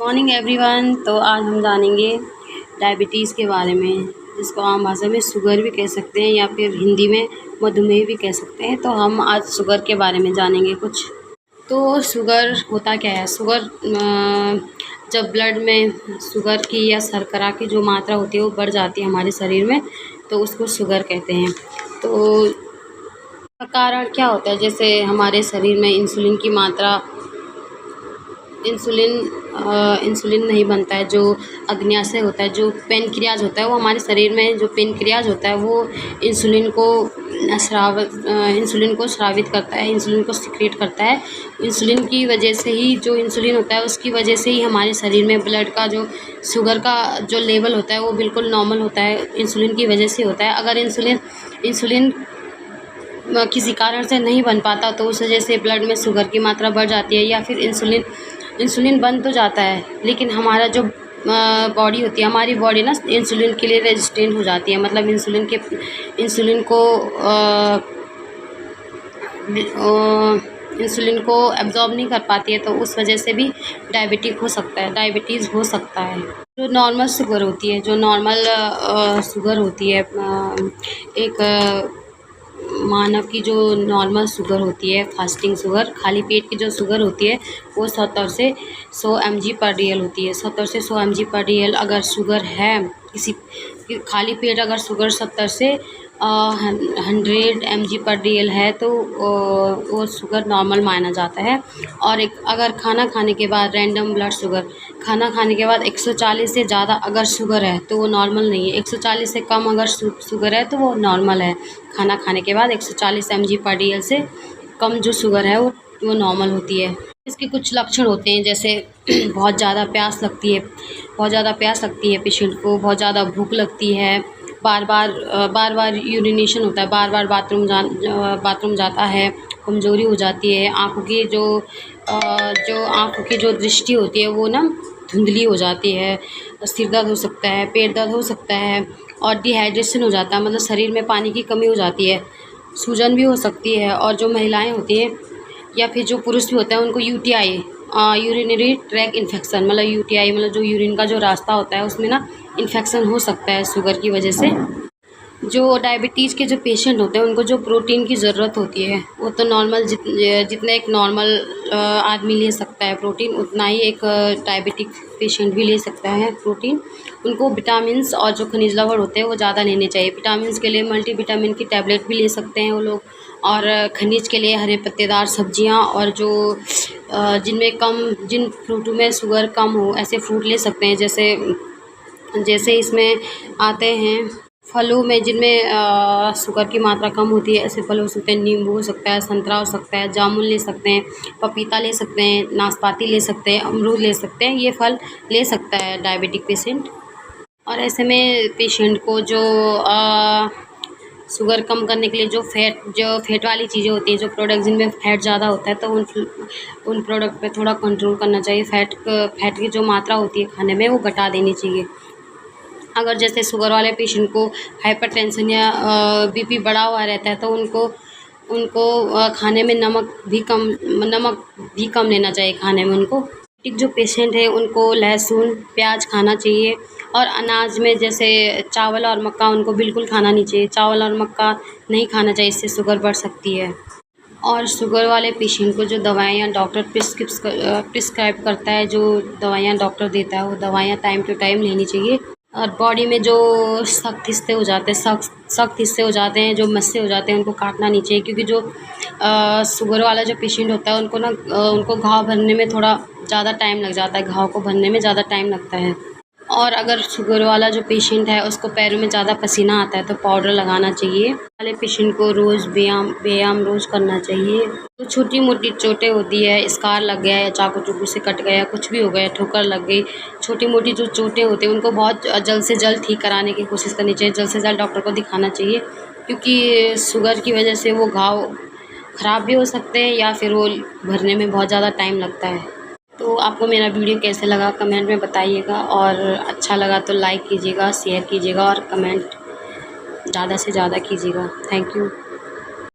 Morning everyone. तो आज हम जानेंगे डायबिटीज़ के बारे में, जिसको आम भाषा में शुगर भी कह सकते हैं या फिर हिंदी में मधुमेह भी कह सकते हैं। तो हम आज शुगर के बारे में जानेंगे कुछ। तो शुगर होता क्या है? शुगर जब ब्लड में शुगर की या शर्करा की जो मात्रा होती है वो बढ़ जाती है हमारे शरीर में, तो उसको शुगर कहते हैं। तो कारण क्या होता है? जैसे हमारे शरीर में इंसुलिन नहीं बनता है, जो अग्न्याशय होता है, जो पेनक्रियाज होता है, वो हमारे शरीर में जो पेनक्रियाज होता है वो इंसुलिन को स्रावित करता है, इंसुलिन को सिक्रेट करता है। इंसुलिन की वजह से ही, जो इंसुलिन होता है उसकी वजह से ही हमारे शरीर में ब्लड का जो शुगर का जो लेवल होता है वो बिल्कुल नॉर्मल होता है, इंसुलिन की वजह से होता है। अगर इंसुलिन किसी कारण से नहीं बन पाता तो उस वजह से ब्लड में शुगर की मात्रा बढ़ जाती है, या फिर इंसुलिन बन तो जाता है लेकिन हमारा जो बॉडी होती है, हमारी बॉडी ना इंसुलिन के लिए रेजिस्टेंट हो जाती है, मतलब इंसुलिन को एब्जॉर्ब नहीं कर पाती है, तो उस वजह से भी डायबिटीज़ हो सकता है। जो नॉर्मल शुगर होती है, एक मानव की जो नॉर्मल शुगर होती है, फास्टिंग शुगर, खाली पेट की जो शुगर होती है वो 70 से 100 mg/dl होती है। 70 से 100 mg/dl अगर शुगर है किसी खाली पेट, अगर शुगर 70 से 100 mg/dl है तो वो शुगर नॉर्मल माना जाता है। और अगर खाना खाने के बाद रैंडम ब्लड शुगर, खाना खाने के बाद 140 से ज़्यादा अगर शुगर है तो वो नॉर्मल नहीं है। 140 से कम अगर शुगर है तो वो नॉर्मल है। खाना खाने के बाद 140 mg/dl से कम जो शुगर है वो नॉर्मल होती है। इसके कुछ लक्षण होते हैं, जैसे बहुत ज़्यादा प्यास लगती है पेशेंट को, बहुत ज़्यादा भूख लगती है, बार बार यूरिनेशन होता है, बार बार बाथरूम जाता है, कमज़ोरी हो जाती है, आँखों की जो दृष्टि होती है वो ना धुंधली हो जाती है, सिर दर्द हो सकता है, पेट दर्द हो सकता है, और डिहाइड्रेशन हो जाता है, मतलब शरीर में पानी की कमी हो जाती है, सूजन भी हो सकती है। और जो महिलाएं होती हैं या फिर जो पुरुष भी होते हैं उनको यूटीआई, यूरिनरी ट्रैक इन्फेक्शन, मतलब यूटीआई, मतलब जो यूरिन का जो रास्ता होता है उसमें ना इन्फेक्शन हो सकता है शुगर की वजह से। जो डायबिटीज़ के जो पेशेंट होते हैं उनको जो प्रोटीन की ज़रूरत होती है वो तो नॉर्मल जितना एक नॉर्मल आदमी ले सकता है प्रोटीन, उतना ही एक डायबिटिक पेशेंट भी ले सकता है प्रोटीन। उनको विटामिन्स और जो खनिज लवण होते हैं वो ज़्यादा लेने चाहिए। विटामिन्स के लिए मल्टीविटामिन की टैबलेट भी ले सकते हैं वो लोग, और खनिज के लिए हरे पत्तेदार सब्जियां, और जो जिन फ्रूटों में शुगर कम हो ऐसे फ्रूट ले सकते हैं। जैसे इसमें आते हैं फलों में जिनमें शुगर की मात्रा कम होती है, ऐसे फल हो सकते हैं, नींबू हो सकता है, संतरा हो सकता है, जामुन ले सकते हैं, पपीता ले सकते हैं, नाशपाती ले सकते हैं, अमरूद ले सकते हैं। ये फल ले सकता है डायबिटिक पेशेंट। और ऐसे में पेशेंट को जो शुगर कम करने के लिए जो फैट वाली चीज़ें होती हैं, जो प्रोडक्ट जिनमें फैट ज़्यादा होता है, तो उन प्रोडक्ट पे थोड़ा कंट्रोल करना चाहिए। फैट की जो मात्रा होती है खाने में वो घटा देनी चाहिए। अगर जैसे शुगर वाले पेशेंट को हाइपरटेंशन या बीपी बढ़ा हुआ रहता है तो उनको खाने में नमक भी कम लेना चाहिए खाने में उनको। जो पेशेंट है उनको लहसुन प्याज खाना चाहिए, और अनाज में जैसे चावल और मक्का उनको बिल्कुल खाना नहीं चाहिए। चावल और मक्का नहीं खाना चाहिए, इससे शुगर बढ़ सकती है। और शुगर वाले पेशेंट को जो दवाइयाँ डॉक्टर प्रिस्क्राइब करता है, जो दवाइयाँ डॉक्टर देता है वो दवाइयाँ टाइम टू टाइम लेनी चाहिए। और बॉडी में जो सख्त हिस्से हो जाते हैं, जो मस्से हो जाते हैं, उनको काटना नहीं चाहिए, क्योंकि जो शुगर वाला जो पेशेंट होता है उनको घाव भरने में थोड़ा ज़्यादा टाइम लग जाता है, घाव को भरने में ज़्यादा टाइम लगता है। और अगर शुगर वाला जो पेशेंट है उसको पैरों में ज़्यादा पसीना आता है तो पाउडर लगाना चाहिए। वाले पेशेंट को रोज़ व्यायाम रोज़ करना चाहिए। तो छोटी मोटी चोटें होती है, स्कार लग गया या चाकू से कट गया, कुछ भी हो गया, ठोकर लग गई, छोटी मोटी जो चोटें होती हैं उनको बहुत जल्द से जल्द ठीक कराने की कोशिश करनी चाहिए, जल्द से जल्द डॉक्टर को दिखाना चाहिए, क्योंकि शुगर की वजह से वो घाव ख़राब भी हो सकते हैं या फिर वो भरने में बहुत ज़्यादा टाइम लगता है। तो आपको मेरा वीडियो कैसे लगा कमेंट में बताइएगा, और अच्छा लगा तो लाइक कीजिएगा, शेयर कीजिएगा, और कमेंट ज़्यादा से ज़्यादा कीजिएगा। Thank you.